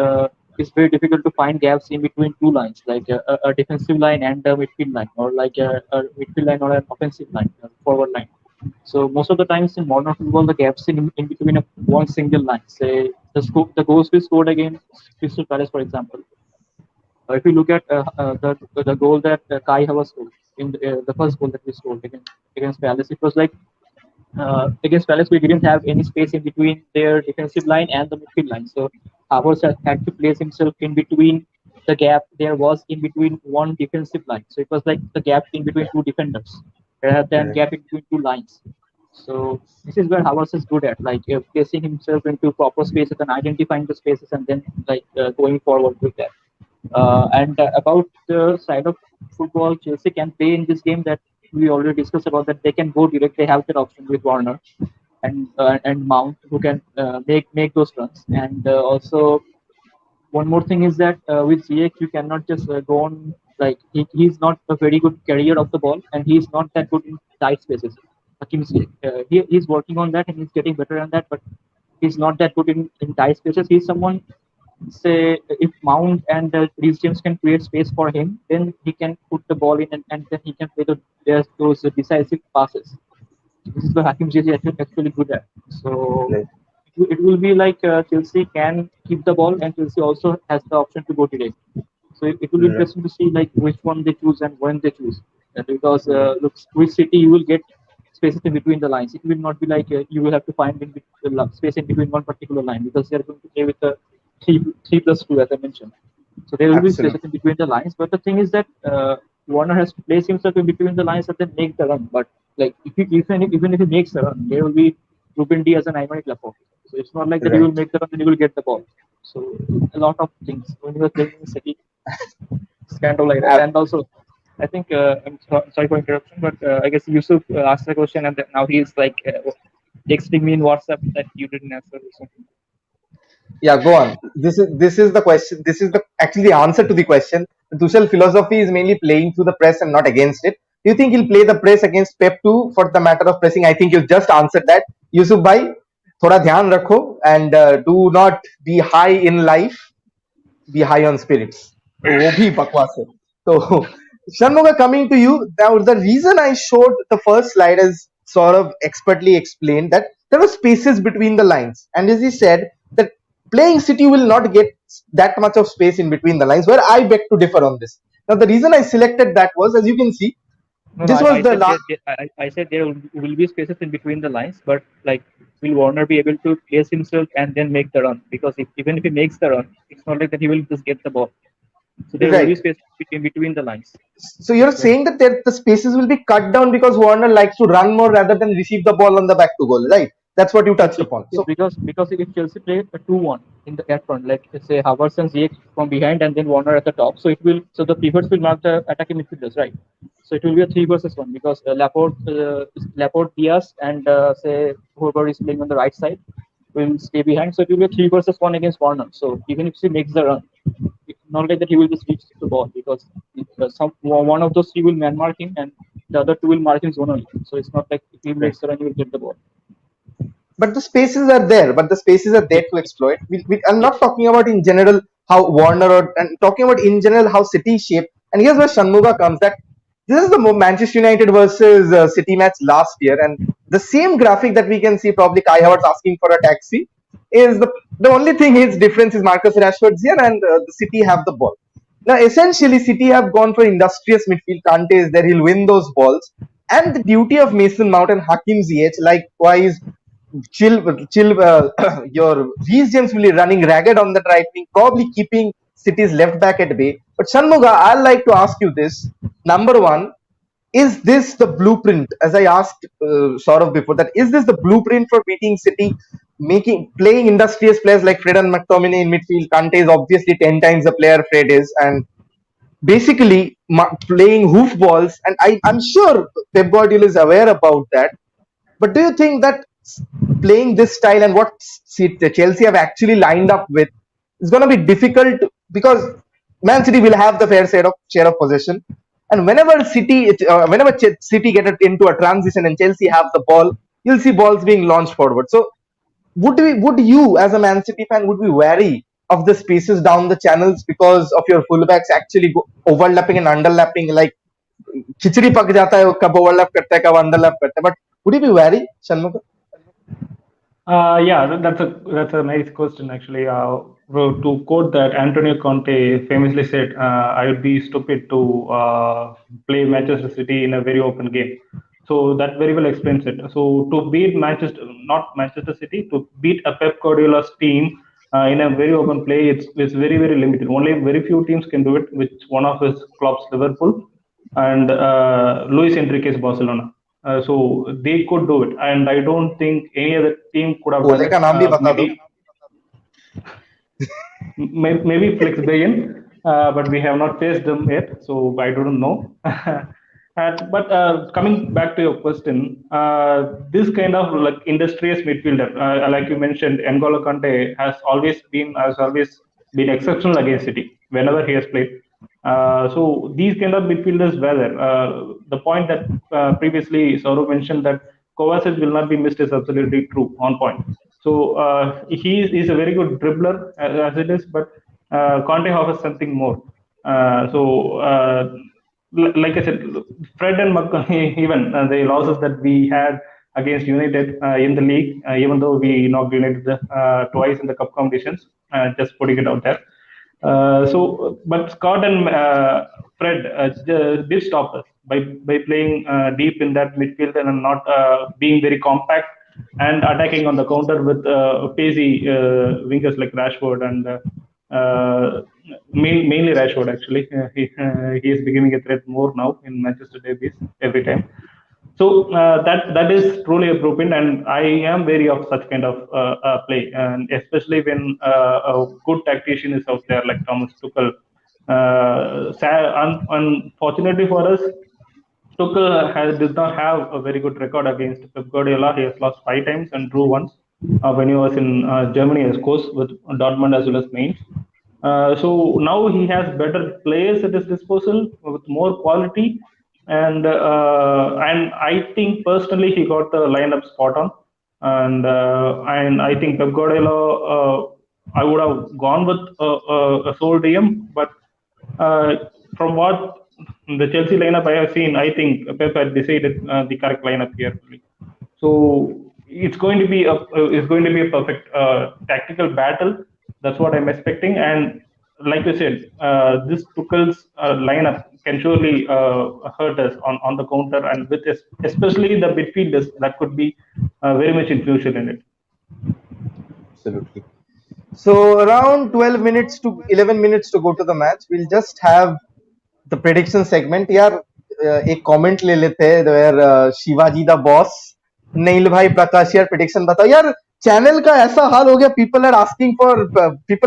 it's very difficult to find gaps in between two lines, like a defensive line and a midfield line, or like a midfield line or an offensive line, a forward line. So most of the times in modern football, the gaps in between one single line. Say the goals we scored against Crystal Palace, for example. If you look at the goal that Kai Havertz scored in the first goal that we scored against Palace, it was like against Palace we didn't have any space in between their defensive line and the midfield line. So Havertz had to place himself in between the gap there was in between one defensive line. So it was like the gap in between two defenders rather than Correct. gap in between two lines. So this is where Havertz is good at, like placing himself into proper spaces and identifying the spaces and then like going forward with that. And about the side of football, Chelsea can play in this game that we already discussed about that they can go direct. They have that option with Warner and Mount who can make those runs. And also one more thing is that with Ziyech you cannot just go on like he's not a very good carrier of the ball and he's not that good in tight spaces. Hakim Ziyech, he's working on that and he's getting better on that, but he's not that good in tight spaces. He's someone say if Mount and Reece James can create space for him, then he can put the ball in and then he can play those decisive passes. This is what Hakim Ziyech is actually good at. So Right. it will be like Chelsea can keep the ball and Chelsea also has the option to go direct. So it will be Right. interesting to see like which one they choose and when they choose. Because Right. look, with City you will get spaces in between the lines. It will not be like you will have to find space in between one particular line because they are going to play with the three plus two as I mentioned. So there will be spaces Absolutely. in between the lines. But the thing is that Warner has to place himself in between the lines and then make the run. But like if he, even if he makes the run, there will be Ruben Diaz and Ivan Laporte. So it's not like that he will Right. make the run and he will get the ball. So a lot of things when he was playing in the City, it's kind of like that. Ab- And also, I think sorry for interruption, but I guess Yusuf asked the question and now he's like texting me in WhatsApp that you didn't answer this one. yeah, go on. This is the question. This is the actually the answer to the question. The Tuchel philosophy is mainly playing through the press and not against it. Do you think he'll play the press against Pep too for the matter of pressing? I think you just answered that. Yusuf bhai, थोड़ा ध्यान रखो and do not be high in life, be high on spirits. तो वो भी बकवास है. So Shanmuga, coming to you now, the reason I showed the first slide is sort of expertly explained that there were spaces between the lines, and as he said that playing City will not get that much of space in between the lines. Where I beg to differ on this. Now the reason I selected that was, as you can see, No, this was I the said last. I said there will be spaces in between the lines, but like will Warner be able to place himself and then make the run? Because even if he makes the run, it's not like that he will just get the ball. So there will be Right. space in between the lines. So you're When saying that the spaces will be cut down because Warner likes to run more rather than receive the ball on the back to goal, right? That's what you touched upon. Yes, So because if Chelsea play a 2-1 in the at front, like say Havertz and Ziyech from behind and then Warner at the top, so the pivots will mark the attacking midfielders, right? So it will be a 3 versus 1 because Laporte, Diaz, and say whoever is playing on the right side will stay behind. So it will be a 3 versus 1 against Warner. So even if he makes the run, it's not like that he will just reach the ball because one of those three will man mark him and the other two will mark him zonally. So it's not like if he right. makes the run, he will get the ball. But the spaces are there. But the spaces are there Yes, to exploit. I'm yes. not talking about in general how Warner and talking about in general how City shape. And here's where Shanmuga comes. That this is the Manchester United versus City match last year, and the same graphic that we can see probably Kai Havertz asking for a taxi is the only thing is difference is Marcus Rashford's here and the City have the ball. Now, essentially, City have gone for industrious midfield. Kante is there; he'll win those balls. And the duty of Mason Mount and Hakim Ziyech, likewise, chill. Your Reece James will be running ragged on the right wing, probably keeping City's left back at bay. But Shanmuga, I'd like to ask you this: number one, is this the blueprint? As I asked sort of before, that is this the blueprint for beating City? Playing industrious players like Fred and McTominay in midfield. Kante is obviously 10 times the player Fred is, and basically playing hoof balls. And I'm sure Pep Guardiola is aware about that. But do you think that playing this style and what Chelsea have actually lined up with is going to be difficult? Because Man City will have the fair share of possession. And whenever City get it into a transition and Chelsea have the ball, you'll see balls being launched forward. So would you as a Man City fan would be wary of the spaces down the channels because of your fullbacks actually overlapping and underlapping, like खिचड़ी पक जाता है, कब overlap करता है, कब underlap करता है. But would you be wary, Shanmugha? Yeah, that's a nice question actually. To quote that, Antonio Conte famously said, "I would be stupid to play Manchester City in a very open game." So that very well explains it. So to beat not Manchester City, to beat a Pep Guardiola's team in a very open play, it's very very limited. Only very few teams can do it. Which one of his clubs, Liverpool, and Luis Enrique's Barcelona. So they could do it, and I don't think any other team could have done कोले it. का नाम भी बता दो. Maybe FLICKS, but we have not faced them yet, so I don't know. But coming back to your question, this kind of like industrious midfielder, like you mentioned, N'Golo Kante has always been exceptional against City whenever he has played. So these kind of midfielders were there. The point that previously Saurav mentioned that Kovacic will not be missed is absolutely true, on point. So he's a very good dribbler as it is, but Conte offers something more. Like I said, Fred and even the losses that we had against United in the league, even though we knocked United twice in the cup competitions, just putting it out there. But Scott and Fred did stop us by playing deep in that midfield and not being very compact and attacking on the counter with pacey wingers like Rashford and mainly Rashford actually. He is becoming a threat more now in Manchester derbys every time. So that is truly a blueprint, and I am wary of such kind of play, and especially when a good tactician is out there like Thomas Tuchel. Unfortunately for us, Tuchel does not have a very good record against Pep Guardiola. He has lost 5 times and drew once when he was in Germany, of course, with Dortmund as well as Mainz. So now he has better players at his disposal with more quality, and I think personally he got the lineup spot on, and I think Pep Guardiola, I would have gone with a sole DM, but from what the Chelsea lineup I have seen, I think Pep had decided the correct lineup here. So it's going to be a perfect tactical battle. That's what I'm expecting. And like you said, this Tuchel's lineup can surely hurt us on the counter, and with especially the midfielders that could be very much influential in it. Absolutely. So around 12 minutes to 11 minutes to go to the match, we'll just have the prediction segment. यार एक comment ले लेते हैं where Shivaji the boss नील भाई प्रकाश यार prediction बताओ यार. Channel का ऐसा हाल हो गया, people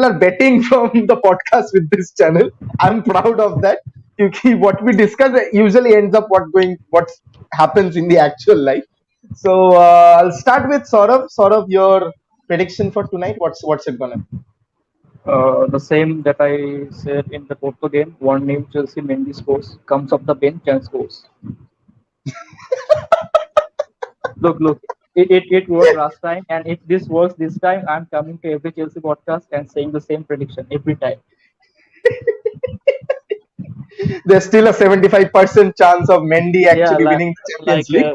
are betting from the podcast with this channel. I'm proud of that क्योंकि what we discuss usually ends up what happens in the actual life. So I'll start with Saurav, your prediction for tonight, what's it gonna be? The same that I said in the Porto game. 1-0 Chelsea. Mendy scores, comes off the bench and scores. Look. It worked last time, and if this works this time, I'm coming to every Chelsea podcast and saying the same prediction every time. There's still a 75% chance of Mendy actually winning the Champions League.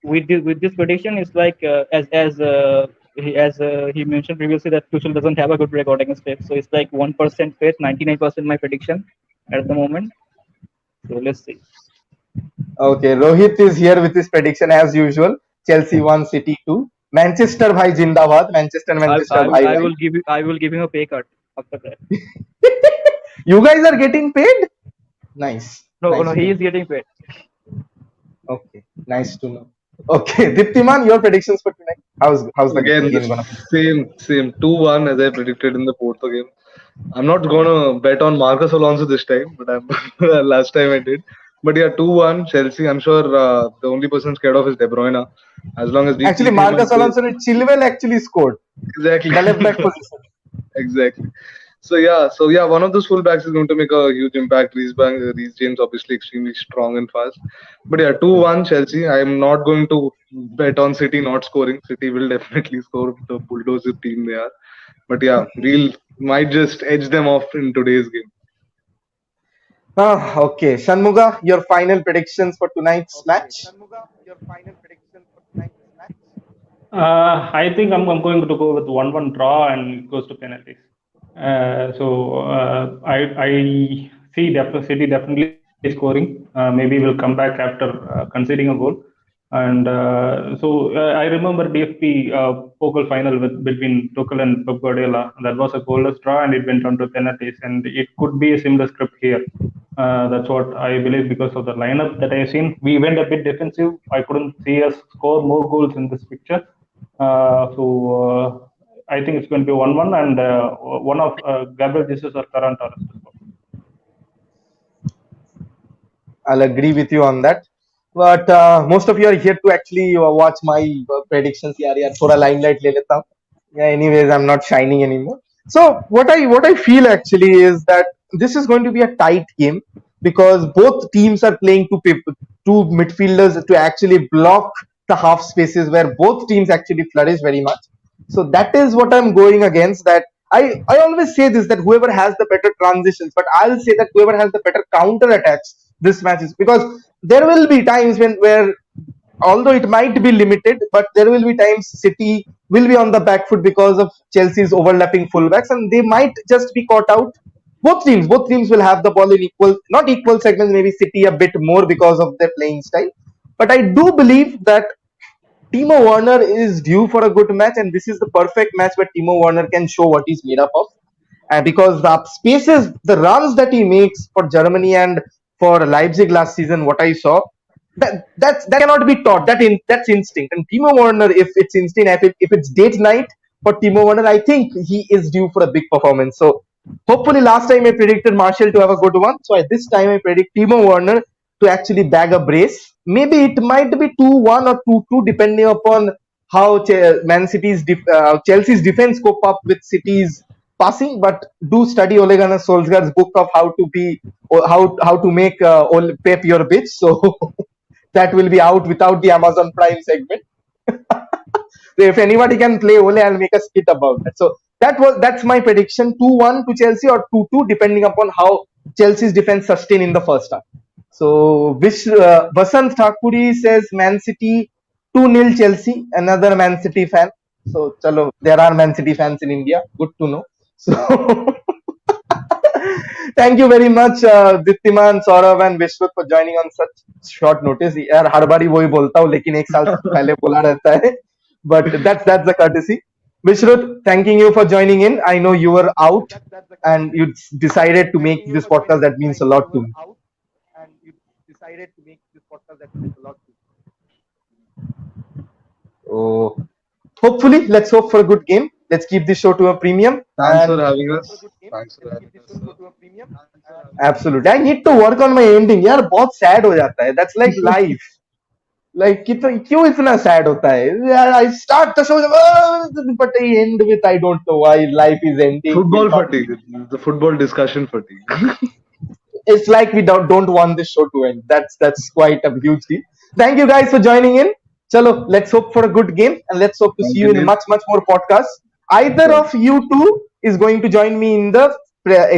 With this prediction, it's like he mentioned previously that Tuchel doesn't have a good record against Pep, so it's like 1% faith, 99% my prediction at the moment. So let's see. Okay, Rohit is here with his prediction as usual. Chelsea 1, City 2. Manchester bhai Jindabad. Manchester bhai. I will give him a pay cut after that. You guys are getting paid? Nice. No, he is getting paid. Okay, nice to know. Okay, Diptiman, your predictions for tonight? How's the Again, game gonna be? Same 2-1 as I predicted in the Porto game. I'm not gonna bet on Marcus Alonso this time, but last time I did. But yeah, 2-1 Chelsea. I'm sure the only person scared of is De Bruyne. As long as we actually Marcus Alonso and Chilwell actually scored. Exactly. The left back position. Exactly. So yeah, one of those fullbacks is going to make a huge impact. Reece James obviously extremely strong and fast. But yeah, 2-1 Chelsea. I am not going to bet on City not scoring. City will definitely score. The bulldozer team they are. But yeah, we'll might just edge them off in today's game. Okay, Shanmuga, your final predictions for tonight's match? I think I'm going to go with 1-1 draw and it goes to penalties. I see City definitely scoring. Maybe we'll come back after conceding a goal. And I remember DFP Pokal final between Tuchel and Pep Guardiola. That was a goalless draw and it went on to penalties. And it could be a similar script here. That's what I believe because of the lineup that I've seen. We went a bit defensive. I couldn't see us score more goals in this picture. I think it's going to be 1-1 and one of Gabriel Jesus or Ferran Torres. I'll agree with you on that. But most of you are here to actually watch my predictions. यार थोड़ा limelight ले लेता हूँ. Yeah, anyways, I'm not shining anymore. So what I feel actually is that this is going to be a tight game because both teams are playing two midfielders to actually block the half spaces where both teams actually flourish very much. So that is what I'm going against. That I always say this, that whoever has the better transitions, but I'll say that whoever has the better counter attacks this match is, because there will be times where although it might be limited, but there will be times City will be on the back foot because of Chelsea's overlapping fullbacks, and they might just be caught out. Both teams will have the ball in not equal segments, maybe City a bit more because of their playing style. But I do believe that Timo Werner is due for a good match, and this is the perfect match where Timo Werner can show what he's made up of. And because the spaces, the runs that he makes for Germany and for Leipzig last season, what I saw, that cannot be taught. That's instinct. And Timo Werner, if it's instinct, if it's date night for Timo Werner, I think he is due for a big performance. So hopefully, last time I predicted Martial to have a good one. So this time I predict Timo Werner to actually bag a brace. Maybe it might be 2-1 or 2-2 depending upon how Chelsea's defense cope up with City's passing. But do study Ole Gunnar Solskjaer's book of how to make Pep your bitch. So that will be out without the Amazon Prime segment. So if anybody can play Ole, I'll make a skit about that. So that's my prediction: 2-1 to Chelsea or 2-2, depending upon how Chelsea's defense sustain in the first half. So Vasant Thakuri says Man City 2-0 Chelsea. Another Man City fan. So chalo, there are Man City fans in India. Good to know. So thank you very much, Dittiman, Saurav and Vishwat for joining on such short notice. यार हर बारी वही बोलता हूँ लेकिन एक साल पहले बोला रहता है. But that's the courtesy. Vishwat, thanking you for joining in. I know you were out and you decided to make this podcast. That means a lot to me. Oh, hopefully, let's hope for a good game. Let's keep this show to a premium. Thanks for having us. Thanks for having us, sir. Absolutely. I need to work on my ending. यार बहुत sad हो जाता है. That's like life. Like क्यों इतना sad होता है? Yeah, I start the show, but I end with I don't know why life is ending. Football fatigue. The football discussion fatigue. It's like we don't want this show to end. That's quite a huge deal. Thank you guys for joining in. Chalo, let's hope for a good game and let's hope to see you in much more podcasts. Either of you two is going to join me in the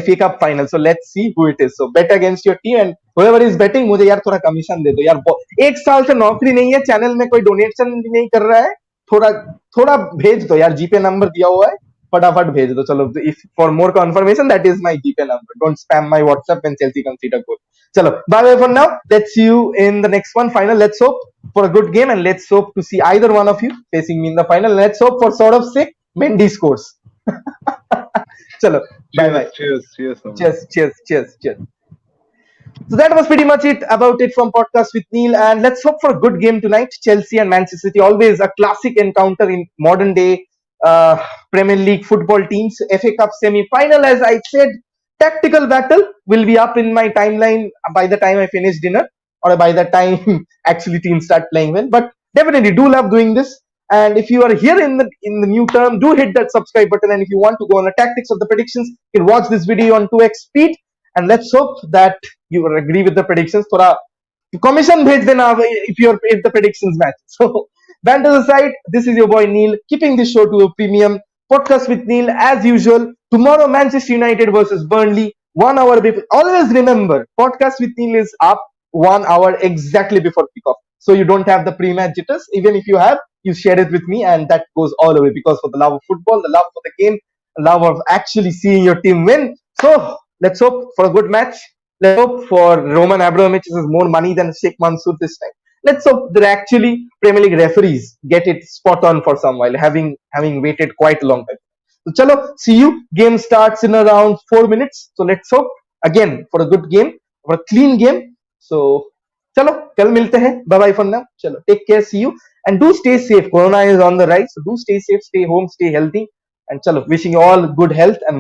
FA Cup final. So let's see who it is. So bet against your team and whoever is betting, मुझे यार थोड़ा commission दे दो यार. एक साल से नौकरी नहीं है, चैनल में कोई डोनेशन नहीं कर रहा है. थोड़ा भेज दो यार, जीपे नंबर दिया हुआ है, फटाफट भेज दो. चलो, if for more confirmation, that is my GPay number. Don't spam my WhatsApp when Chelsea concede a goal. Chalo, bye bye for now. Let's see you in the next one final. Let's hope for a good game and let's hope to see either one of you facing me in the final. Let's hope for sort of sake Mendy scores. Chalo, bye bye. Cheers. So that was pretty much about it from Podcast with Neil, and let's hope for a good game tonight. Chelsea and Manchester City, always a classic encounter in modern day Premier League football teams. FA Cup semi-final, as I said, tactical battle will be up in my timeline by the time I finish dinner or by the time actually teams start playing well. But definitely do love doing this. And if you are here in the new term, do hit that subscribe button. And if you want to go on the tactics of the predictions, you can watch this video on 2x speed. And let's hope that you will agree with the predictions. थोड़ा commission भेज देना if the predictions match. So banters aside, this is your boy Neil, keeping this show to a premium podcast with Neil as usual. Tomorrow Manchester United versus Burnley, 1 hour before. Always remember, podcast with Neil is up 1 hour exactly before kickoff, so you don't have the pre-match jitters. Even if you have, you share it with me, and that goes all the way, because for the love of football, the love for the game, the love of actually seeing your team win. So let's hope for a good match. Let's hope for Roman Abramovich is more money than Sheikh Mansour this time. Let's hope that actually Premier League referees get it spot on for some while, having waited quite a long time. So chalo, see you. Game starts in around 4 minutes. So let's hope again for a good game, for a clean game. So chalo, kal milte hain. Bye bye for now. Chalo, take care. See you, and do stay safe. Corona is on the rise, so do stay safe, stay home, stay healthy, and chalo, wishing you all good health and